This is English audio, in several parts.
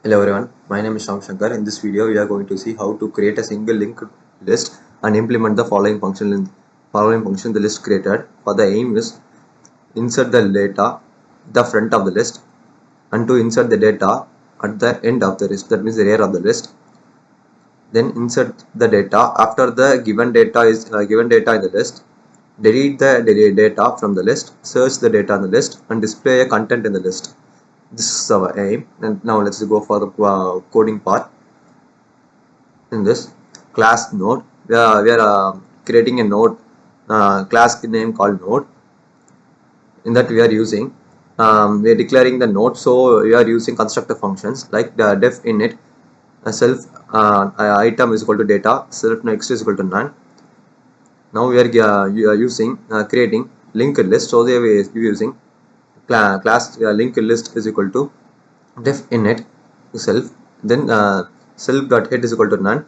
Hello everyone, my name is Shyam Shankar. In this video, we are going to see how to create a single linked list and implement the following function in the list created. For the aim is insert the data the front of the list and to insert the data at the end of the list. That means the rear of the list. Then insert the data after the given data in the list. Delete the data from the list. Search the data in the list and display a content in the list. This is our aim. And now let's go for the coding part. In this class node, we are creating a node class name called node. In that we are using we are declaring the node, so we are using constructor functions like the def init self item is equal to data, self next is equal to none. Now we are using creating linked list, so they are using class linked list is equal to def init self, then self dot head is equal to none.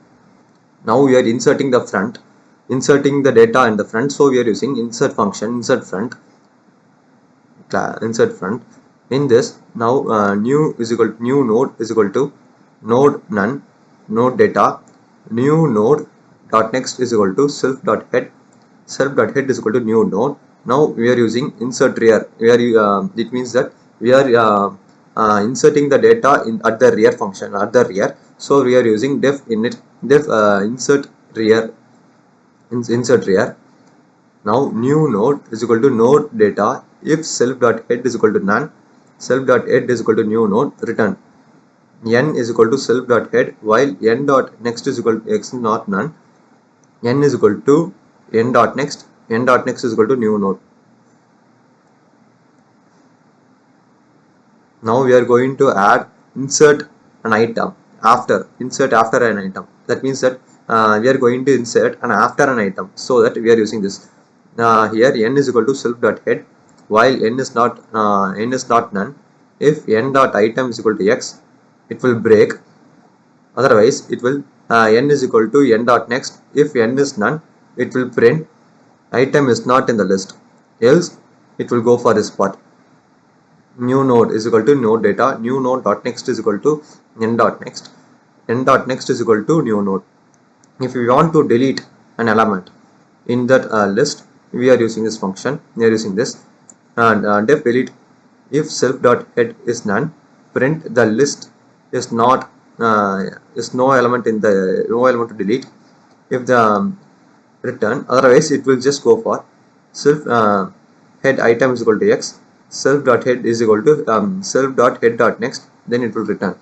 Now we are inserting the data in the front, so we are using insert function insert front. In this now new node is equal to node none node data new node dot next is equal to self dot head is equal to new node. Now we are using insert rear. It means that we are inserting the data at the rear function at the rear, so we are using def insert rear. Now new node is equal to node data if self dot head is equal to none, self dot head is equal to new node, return n is equal to self dot head while n dot next is equal to x not none, n is equal to n dot next is equal to new node. Now we are going to add insert an item after an item. That means that we are going to insert an after an item, so that we are using this. Here n is equal to self dot head while n is not none. If n dot item is equal to x, it will break. Otherwise, it will n is equal to n dot next. If n is none, it will print item is not in the list. Else, it will go for this part. New node is equal to node data. New node dot next is equal to n dot next. N dot next is equal to new node. If we want to delete an element in that list, we are using this function. We are using this and def delete if self dot head is none, print the list is not is no element to delete. If the return, otherwise it will just go for self head item is equal to x, self dot head is equal to self dot head dot next, then it will return.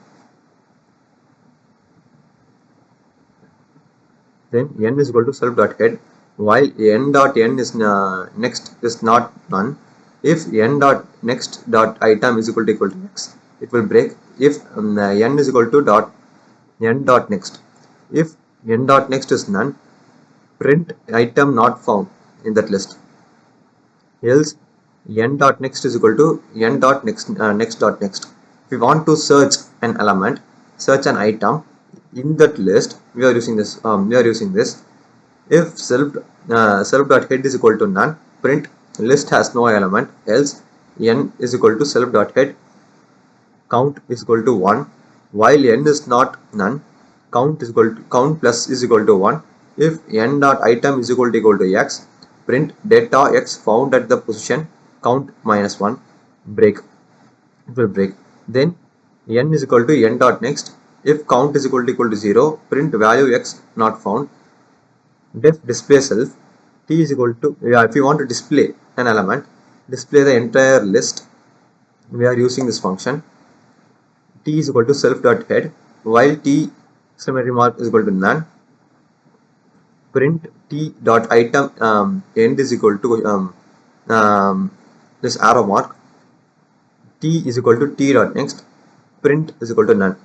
Then n is equal to self dot head while n dot n is next is not none. If n dot next dot item is equal to x, it will break. If n is equal to n dot next, if n dot next is none, print item not found in that list. Else n dot next is equal to n dot next dot next. If we want to search an element, search an item in that list, we are using this. If self dot head is equal to none, print list has no element. Else n is equal to self dot head count is equal to 1 while n is not none, count plus is equal to 1. If n dot item is equal to x, print data x found at the position count minus 1, break. It will break. Then n is equal to n dot next. If count is equal to 0, print value x not found. Def display self t is equal to if you want to display an element, display the entire list, we are using this function. T is equal to self dot head while t exclamatory mark is equal to none, print t dot item end is equal to this arrow mark, t is equal to t dot next, print is equal to none.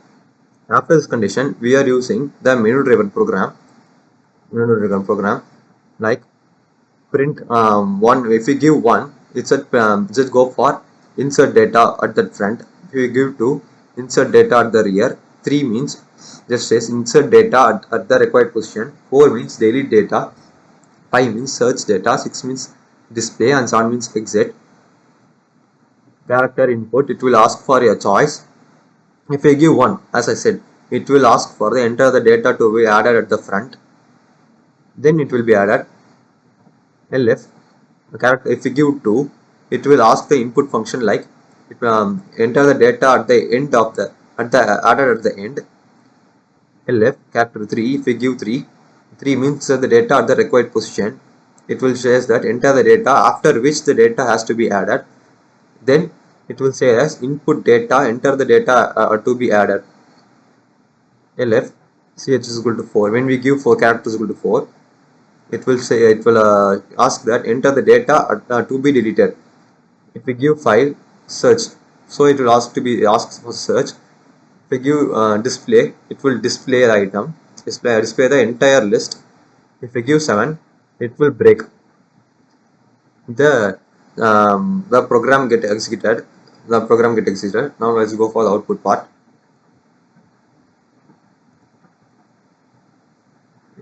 After this condition, we are using the menu driven program like print 1. If we give 1, it's at just go for insert data at the front. If we give 2, insert data at the rear. 3 means just says insert data at the required position. 4 means delete data. 5 means search data. 6 means display, and 7 means exit. Character input, it will ask for a choice. If I give 1, as I said, it will ask for the enter the data to be added at the front, then it will be added. Lf the character, if we give 2, it will ask the input function like enter the data at the end of the added at the end. Lf character 3, if we give 3, 3 means the data at the required position. It will say that enter the data after which the data has to be added. Then it will say as input data, enter the data to be added. Lf ch is equal to 4. When we give 4 characters equal to 4, it will say, it will ask that enter the data to be deleted. If we give file search, so it will ask for search. If we give display, it will display the item, display the entire list. If we give 7, it will break the program get executed. Now let's go for the output part.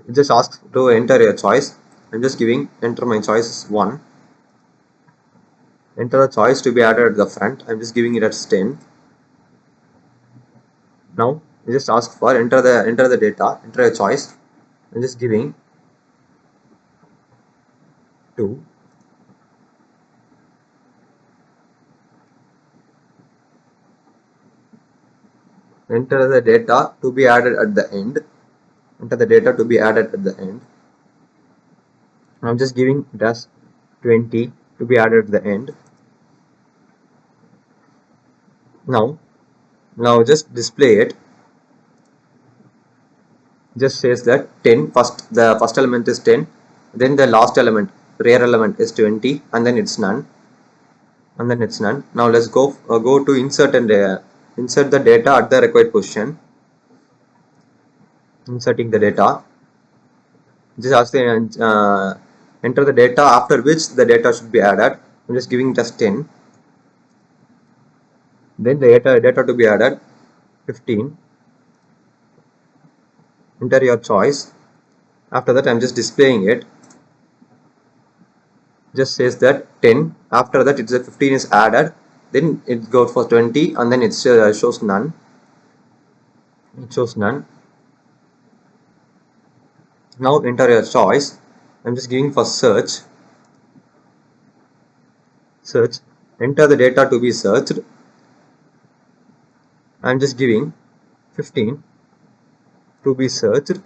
It just asks to enter your choice. I'm just giving enter my choice is 1. Enter the choice to be added at the front. I'm just giving it as 10. Now you just ask for enter the data, enter a choice. I'm just giving 2. Enter the data to be added at the end. Enter the data to be added at the end. I'm just giving it as 20 to be added at the end. Now just display it. Just says that 10, the first element is 10, then the last element, rear element, is 20, and then it's none. Now let's go to insert and insert the data at the required position. Inserting the data, just ask the enter the data after which the data should be added. I'm just giving just 10. Then the data to be added 15. Enter your choice. After that, I'm just displaying it. Just says that 10. After that, it's a 15 is added. Then it goes for 20, and then it shows none. It shows none. Now enter your choice. I'm just giving for search. Enter the data to be searched. I'm just giving 15 to be searched.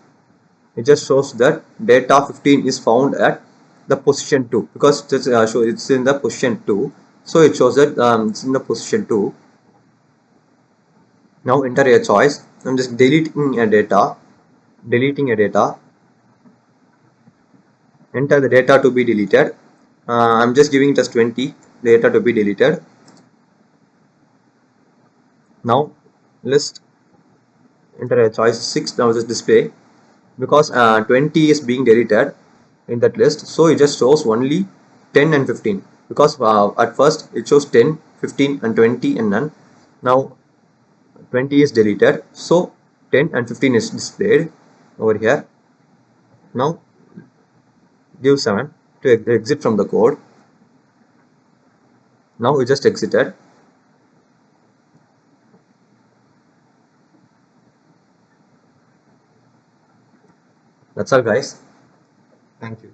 It just shows that data 15 is found at the position 2, because it's in the position 2, so it shows that it's in the position 2. Now enter your choice. I'm just deleting a data. Enter the data to be deleted. I'm just giving just 20 data to be deleted. Now list, enter a choice 6. Now just display, because 20 is being deleted in that list, so it just shows only 10 and 15, because at first it shows 10, 15 and 20 and none. Now 20 is deleted, so 10 and 15 is displayed over here. Now give 7 to exit from the code. Now we just exited. That's all, guys. Thank you.